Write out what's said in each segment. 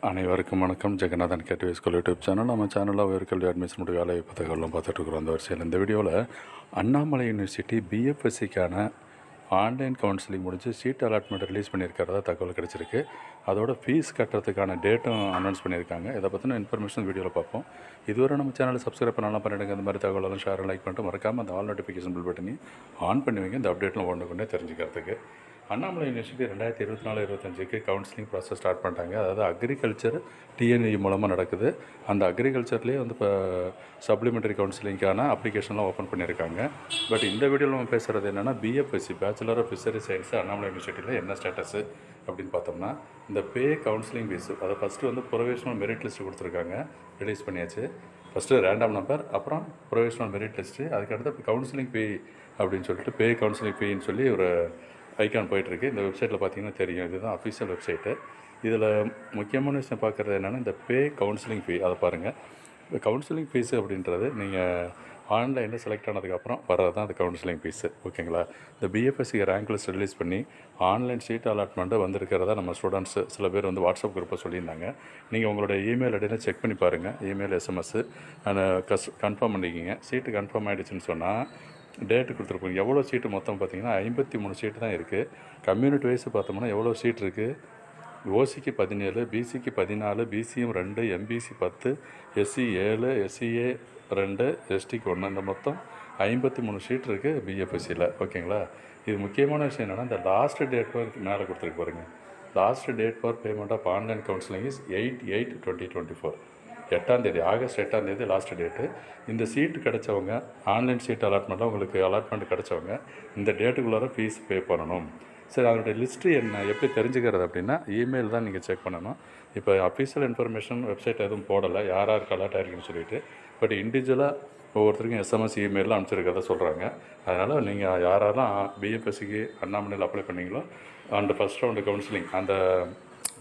அனைவருக்கும் வணக்கம். Jeganathan KTV school YouTube channel. நம்ம சேனலில் உயர்கல்வி அட்மிஷன் முடிவு வேலை புத்தகங்கள்லாம் பார்த்துட்ருக்குறோம். அந்த வரிசையில் இந்த வீடியோவில் அண்ணாமலை யூனிவர்சிட்டி பிஎஃப்எஸ்சிக்கான ஆன்லைன் கவுன்சிலிங் முடிஞ்சு சீட் அலாட்மெண்ட் ரிலீஸ் பண்ணியிருக்கிறதா தகவல் கிடச்சிருக்கு. அதோட ஃபீஸ் கட்டுறதுக்கான டேட்டும் அனௌன்ஸ் பண்ணியிருக்காங்க. இதை பற்றின இன்ஃபர்மேஷன் வீடியோவில் பார்ப்போம். இதுவரை நம்ம சேனலை சப்ஸ்கிரைப் பண்ணலாம் பண்ணிவிடுங்க. இந்த மாதிரி தகவலெல்லாம் ஷேர் லைக் பண்ணிட்டு மறக்காமல் அந்த ஆல் நோட்டிஃபிகேஷன் பில் பட்டனி ஆன் பண்ணி வைங்க. இந்த அப்டேட்லாம் ஒன்று தெரிஞ்சுக்கிறதுக்கு. அண்ணாமலை யூனிவர்சிட்டி 2024-25க்கு கவுன்சிலிங் ப்ராசஸ் ஸ்டார்ட் பண்ணிட்டாங்க. அதாவது அக்ரிகல்ச்சர் டிஎன்இ மூலமாக நடக்குது. அந்த அக்ரிகல்ச்சர்லேயே வந்து இப்போ சப்ளிமெண்ட்ரி கவுன்சிலிங்கான அப்ளிகேஷன்லாம் ஓப்பன் பண்ணியிருக்காங்க. பட் இந்த வீடியோவில் நம்ம பேசுகிறது என்னென்னா, BFSc bachelor of fishery science Annamalai யூனிவர்சிட்டியில் என்ன ஸ்டேட்டஸு அப்படின்னு பார்த்தோம்னா, இந்த கவுன்சிலிங் ஃபீஸு அதை ஃபஸ்ட்டு வந்து ப்ரொவிஷனல் மெரிட் லிஸ்ட்டு கொடுத்துருக்காங்க, ரிலீஸ் பண்ணியாச்சு. ஃபஸ்ட்டு ரேண்டம் நம்பர், அப்புறம் ப்ரொவிஷனல் மெரிட் லிஸ்ட்டு, அதுக்கடுத்து இப்போ கவுன்சிலிங் ஃபீ அப்படின்னு சொல்லிட்டு கவுன்சிலிங் ஃபீன்னு சொல்லி ஒரு ஐக்கான் போயிட்டுருக்கு. இந்த வெப்சைட்டில் பார்த்தீங்கன்னா தெரியும், இதுதான் அஃபிஷியல் வெப்சைட்டு. இதில் முக்கியமான விஷயம் பார்க்குறது என்னென்னா, இந்த கவுன்சிலிங் ஃபீ அதை பாருங்கள். இந்த கவுன்சிலிங் ஃபீஸு அப்படின்றது நீங்கள் ஆன்லைனில் செலக்ட் ஆனதுக்கப்புறம் வர்றது தான் அந்த கவுன்சிலிங் ஃபீஸு, ஓகேங்களா? இந்த பிஎஃப்எஸ்சி ரேங்க் லிஸ்ட் ரிலீஸ் பண்ணி ஆன்லைன் சீட் அலாட்மெண்ட்டு வந்திருக்கிறதா நம்ம ஸ்டூடெண்ட்ஸு சில பேர் வந்து வாட்ஸ்அப் குரூப்பில் சொல்லியிருந்தாங்க. நீங்கள் உங்களோட இமெயில் ஐடியில் செக் பண்ணி பாருங்கள். இமெயில் எஸ்எம்எஸ்ஸு கன்ஃபார்ம் பண்ணிக்கிங்க. சீட்டு கன்ஃபார்ம் ஆகிடுச்சின்னு சொன்னால் டேட்டு கொடுத்துருப்போம். எவ்வளோ சீட்டு மொத்தம் பார்த்தீங்கன்னா 53 சீட்டு தான் இருக்குது. கம்யூனிட்டி வைஸ் பார்த்தோம்னா எவ்வளோ சீட் இருக்குது? ஓசிக்கு 17, பிசிக்கு 14, பிசிஎம் 2, எம்பிசி 10, எஸ்சி 7, எஸ்சிஏ 2, எஸ்டிக்கு 1, இந்த மொத்தம் 53 சீட் இருக்குது பிஎஃப்எஸ்சியில், ஓகேங்களா? இது முக்கியமான விஷயம் என்னென்னா, இந்த லாஸ்ட் டேட் வரைக்கும் மேலே கொடுத்துருக்கு பாருங்கள். Last date for payment of online counselling is 8/8/2024. 8ஆம் தேதி, ஆகஸ்ட் 8ஆம் தேதி லாஸ்ட் டேட்டு. இந்த சீட்டு கிடச்சவங்க, ஆன்லைன் சீட் அலாட்மெண்ட்டில் உங்களுக்கு அலாட்மெண்ட் கிடச்சவங்க இந்த டேட்டுக்குள்ளார ஃபீஸ் பே பண்ணணும். சரி, அதனுடைய லிஸ்ட்டு என்ன எப்படி தெரிஞ்சுக்கிறது அப்படின்னா, இமெயில் தான் நீங்கள் செக் பண்ணணும். இப்போ அஃபீஷியல் இன்ஃபர்மேஷன் வெப்சைட் எதுவும் போடலை, யாருக்கு அலாட் ஆகிருக்குன்னு சொல்லிட்டு. பட் இண்டிவிஜுவலாக ஒவ்வொருத்தருக்கும் எஸ்எம்எஸ் இமெயிலில் அனுப்பிச்சிருக்கிறத சொல்கிறாங்க. அதனால் நீங்கள் யாரெல்லாம் பிஎஃப்எஸ்சிக்கு அண்ணாமலையில் அப்ளை பண்ணிங்களோ அந்த ஃபஸ்ட் ரவுண்டு கவுன்சிலிங் அந்த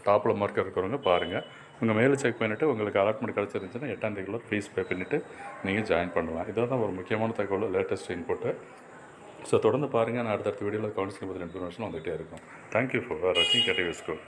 டாப்பில் மார்க் இருக்கிறவங்க பாருங்கள். உங்கள் மேலே செக் பண்ணிவிட்டு உங்களுக்கு அலாட்மெண்ட் கிடச்சிருந்துச்சுன்னா 8ஆம் தேதிக்குள்ள ஃபீஸ் பே பண்ணிவிட்டு நீங்கள் ஜாயின் பண்ணலாம். இதான் ஒரு முக்கியமான தகவல், லேட்டஸ்ட் இன்புட்டு. ஸோ தொடர்ந்து பாருங்கள். நான் அடுத்தடுத்த வீடியோவில் கவுன்சிலிங் பற்றின இன்ஃபர்மேஷன் வந்துகிட்டே இருக்கும். தேங்க்யூ ஃபார் வாட்சிங் கேடிவி ஸ்கூல்.